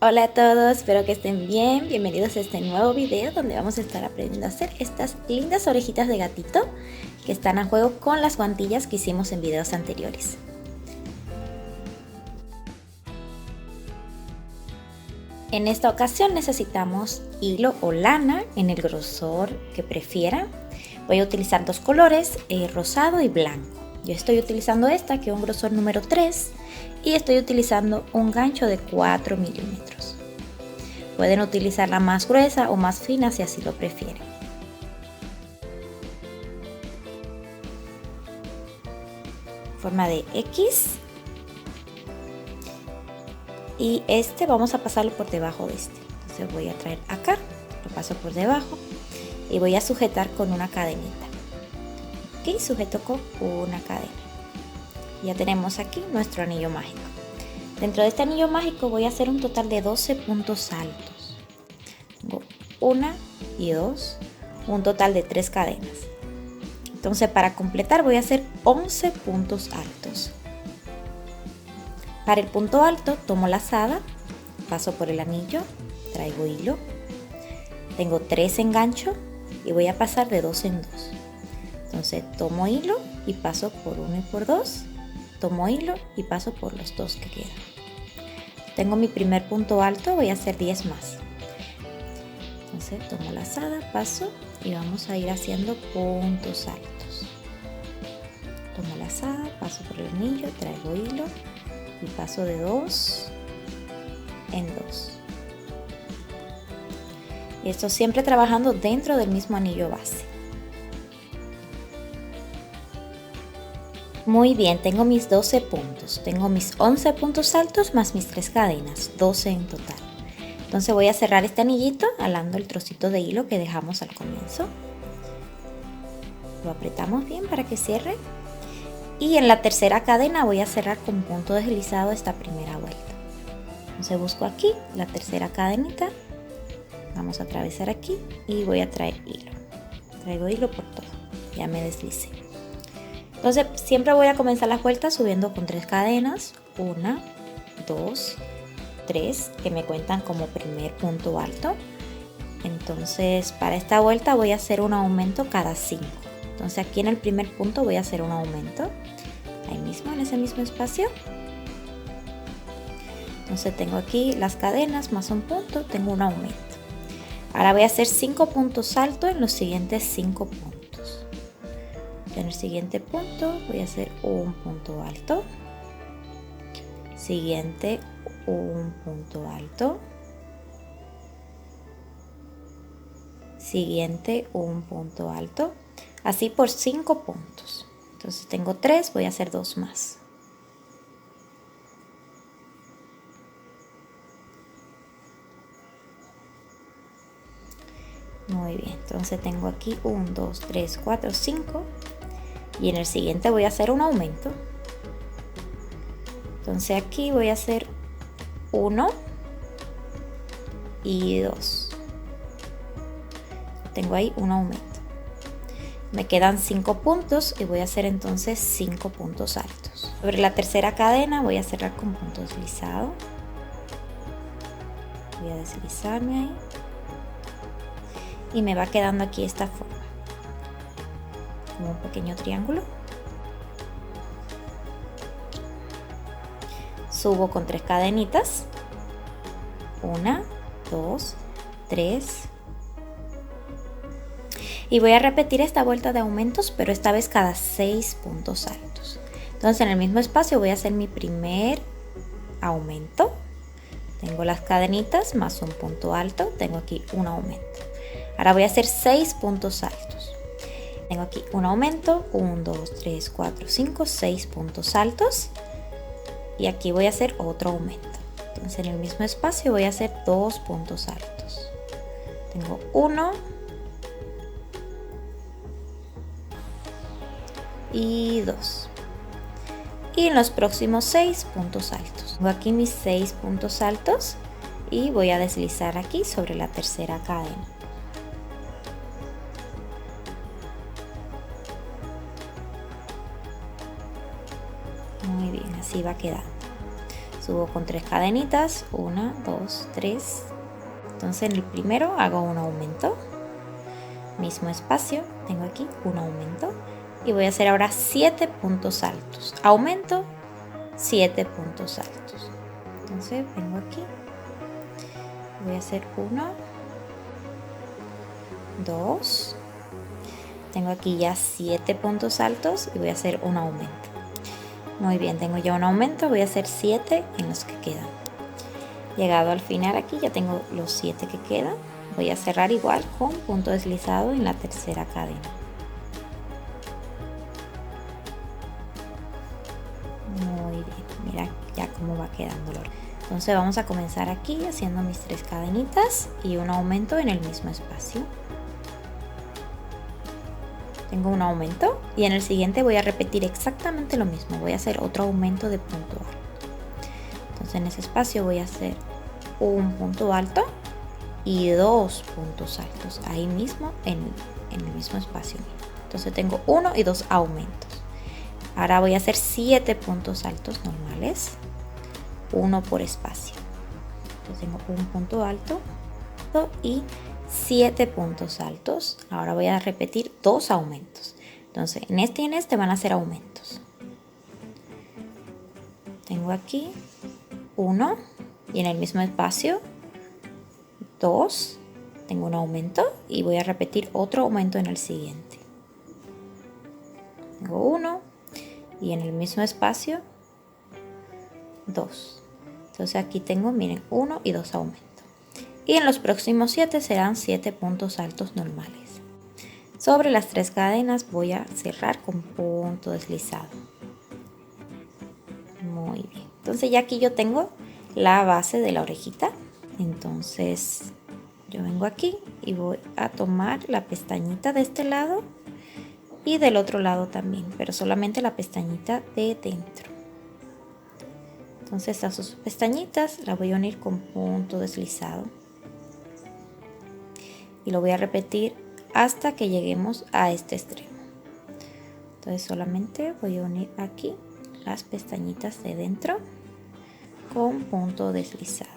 Hola a todos, espero que estén bien. Bienvenidos a este nuevo video donde vamos a estar aprendiendo a hacer estas lindas orejitas de gatito que están a juego con las guantillas que hicimos en videos anteriores. En esta ocasión necesitamos hilo o lana en el grosor que prefieran. Voy a utilizar dos colores, rosado y blanco. Yo estoy utilizando esta que es un grosor número 3 y estoy utilizando un gancho de 4 milímetros. Pueden utilizarla más gruesa o más fina si así lo prefieren. Forma de X. Y este vamos a pasarlo por debajo de este. Entonces voy a traer acá, lo paso por debajo y voy a sujetar con una cadenita. Ok, sujeto con una cadena. Ya tenemos aquí nuestro anillo mágico. Dentro de este anillo mágico voy a hacer un total de 12 puntos altos. Tengo 1 y 2, un total de 3 cadenas. Entonces para completar voy a hacer 11 puntos altos. Para el punto alto tomo lazada, paso por el anillo, traigo hilo, tengo 3 enganchos y voy a pasar de 2 en 2. Entonces tomo hilo y paso por 1 y por 2, tomo hilo y paso por los 2 que quedan. Tengo mi primer punto alto, voy a hacer 10 más. Entonces tomo lazada, paso y vamos a ir haciendo puntos altos. Tomo lazada, paso por el anillo, traigo hilo y paso de 2 en 2. Y esto siempre trabajando dentro del mismo anillo base. Muy bien, tengo mis 12 puntos, tengo mis 11 puntos altos más mis 3 cadenas, 12 en total. Entonces voy a cerrar este anillito jalando el trocito de hilo que dejamos al comienzo. Lo apretamos bien para que cierre. Y en la tercera cadena voy a cerrar con punto deslizado esta primera vuelta. Entonces busco aquí la tercera cadenita, vamos a atravesar aquí y voy a traer hilo. Traigo hilo por todo, ya me deslicé. Entonces siempre voy a comenzar las vueltas subiendo con 3 cadenas, 1, 2, 3, que me cuentan como primer punto alto. Entonces para esta vuelta voy a hacer un aumento cada 5. Entonces aquí en el primer punto voy a hacer un aumento, ahí mismo en ese mismo espacio. Entonces tengo aquí las cadenas más un punto, tengo un aumento. Ahora voy a hacer 5 puntos altos en los siguientes 5 puntos. En el siguiente punto voy a hacer un punto alto, siguiente un punto alto, siguiente un punto alto, así por 5 puntos. Entonces tengo 3, voy a hacer 2 más. Muy bien, entonces tengo aquí 1, 2, 3, 4, 5 y en el siguiente voy a hacer un aumento. Entonces aquí voy a hacer 1 y 2. Tengo ahí un aumento. Me quedan 5 puntos y voy a hacer entonces 5 puntos altos. Sobre la tercera cadena voy a cerrar con punto deslizado. Voy a deslizarme ahí. Y me va quedando aquí esta forma, como un pequeño triángulo. Subo con 3 cadenitas, 1, 2, 3. Y voy a repetir esta vuelta de aumentos, pero esta vez cada 6 puntos altos. Entonces en el mismo espacio voy a hacer mi primer aumento. Tengo las cadenitas más un punto alto, tengo aquí un aumento. Ahora voy a hacer 6 puntos altos. Tengo aquí un aumento, 1, 2, 3, 4, 5, 6 puntos altos. Y aquí voy a hacer otro aumento. Entonces en el mismo espacio voy a hacer 2 puntos altos. Tengo 1 y 2. Y en los próximos 6 puntos altos. Tengo aquí mis 6 puntos altos y voy a deslizar aquí sobre la tercera cadena. Muy bien, así va quedando. Subo con 3 cadenitas, 1, 2, 3. Entonces en el primero hago un aumento, mismo espacio, tengo aquí un aumento y voy a hacer ahora 7 puntos altos, aumento, 7 puntos altos. Entonces vengo aquí, voy a hacer 1, 2, tengo aquí ya 7 puntos altos y voy a hacer un aumento. Muy bien, tengo ya un aumento, voy a hacer 7 en los que quedan. Llegado al final aquí ya tengo los 7 que quedan. Voy a cerrar igual con punto deslizado en la tercera cadena. Muy bien, mira ya cómo va quedando. Entonces vamos a comenzar aquí haciendo mis 3 cadenitas y un aumento en el mismo espacio. Tengo un aumento y en el siguiente voy a repetir exactamente lo mismo. Voy a hacer otro aumento de punto alto. Entonces en ese espacio voy a hacer un punto alto y 2 puntos altos ahí mismo en el mismo espacio. Entonces tengo 1 y 2 aumentos. Ahora voy a hacer 7 puntos altos normales, 1 por espacio. Entonces tengo un punto alto y 7 puntos altos. Ahora voy a repetir 2 aumentos. Entonces en este y en este van a ser aumentos. Tengo aquí 1 y en el mismo espacio 2, tengo un aumento y voy a repetir otro aumento en el siguiente. Tengo 1 y en el mismo espacio 2. Entonces aquí tengo, miren, 1 y 2 aumentos. Y en los próximos 7 serán 7 puntos altos normales. Sobre las 3 cadenas voy a cerrar con punto deslizado. Muy bien. Entonces ya aquí yo tengo la base de la orejita. Entonces yo vengo aquí y voy a tomar la pestañita de este lado y del otro lado también, pero solamente la pestañita de dentro. Entonces estas dos pestañitas las voy a unir con punto deslizado y lo voy a repetir hasta que lleguemos a este extremo. Entonces solamente voy a unir aquí las pestañitas de dentro con punto deslizado.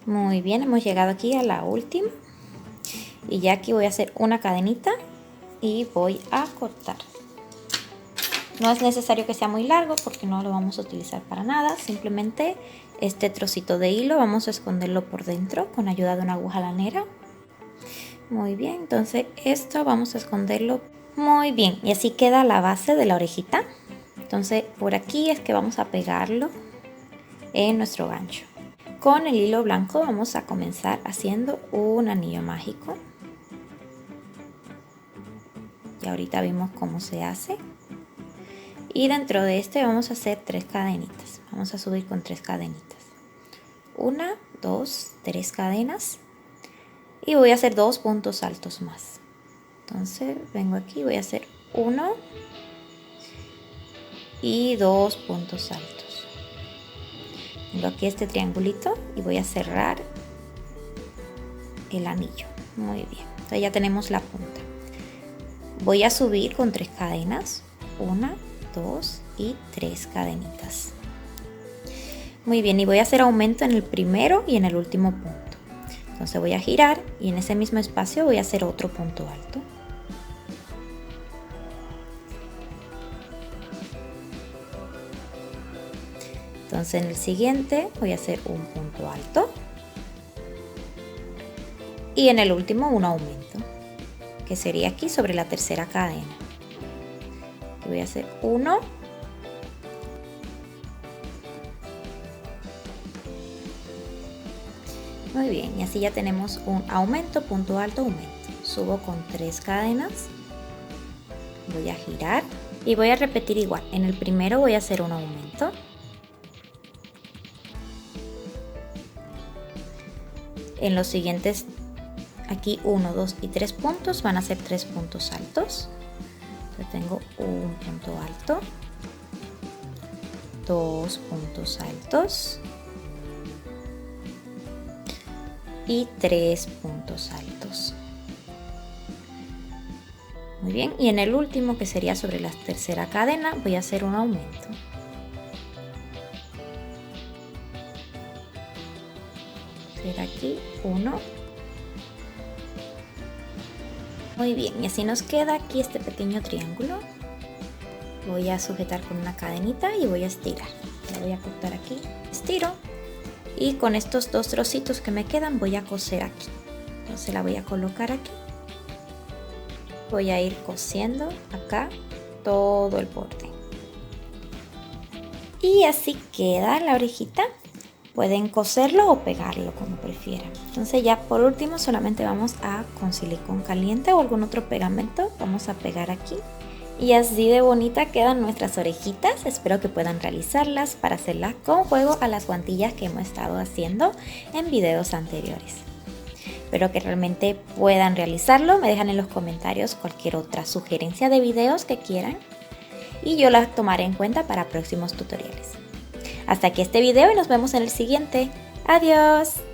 Muy bien, hemos llegado aquí a la última y ya aquí voy a hacer una cadenita y voy a cortar. No es necesario que sea muy largo porque no lo vamos a utilizar para nada, simplemente este trocito de hilo vamos a esconderlo por dentro con ayuda de una aguja lanera. Muy bien, entonces esto vamos a esconderlo muy bien y así queda la base de la orejita. Entonces por aquí es que vamos a pegarlo en nuestro gancho. Con el hilo blanco vamos a comenzar haciendo un anillo mágico. Y ahorita vimos cómo se hace. Y dentro de este vamos a hacer 3 cadenitas. Vamos a subir con 3 cadenitas. 1, 2, 3 cadenas. Y voy a hacer 2 puntos altos más. Entonces vengo aquí, voy a hacer 1 y 2 puntos altos. Tengo aquí este triangulito y voy a cerrar el anillo. Muy bien, entonces ya tenemos la punta. Voy a subir con 3 cadenas. 1, 2 y 3 cadenitas. Muy bien, y voy a hacer aumento en el primero y en el último punto. Entonces voy a girar y en ese mismo espacio voy a hacer otro punto alto. Entonces en el siguiente voy a hacer un punto alto y en el último un aumento, que sería aquí sobre la tercera cadena. Aquí voy a hacer 1 Muy bien, y así ya tenemos un aumento, punto alto, aumento. Subo con 3 cadenas, voy a girar y voy a repetir igual. En el primero voy a hacer un aumento. En los siguientes, aquí 1, 2 y 3 puntos van a ser 3 puntos altos. Entonces tengo un punto alto, 2 puntos altos, y 3 puntos altos. Muy bien, y en el último, que sería sobre la tercera cadena, voy a hacer un aumento. Hacer aquí 1. Muy bien, y así nos queda aquí este pequeño triángulo. Voy a sujetar con una cadenita y voy a estirar. La voy a cortar aquí, estiro, y con estos 2 trocitos que me quedan voy a coser aquí. Entonces la voy a colocar aquí. Voy a ir cosiendo acá todo el borde. Y así queda la orejita. Pueden coserlo o pegarlo como prefieran. Entonces ya por último solamente vamos a con silicón caliente o algún otro pegamento. Vamos a pegar aquí. Y así de bonita quedan nuestras orejitas. Espero que puedan realizarlas para hacerlas con juego a las guantillas que hemos estado haciendo en videos anteriores. Espero que realmente puedan realizarlo. Me dejan en los comentarios cualquier otra sugerencia de videos que quieran y yo las tomaré en cuenta para próximos tutoriales. Hasta aquí este video y nos vemos en el siguiente. ¡Adiós!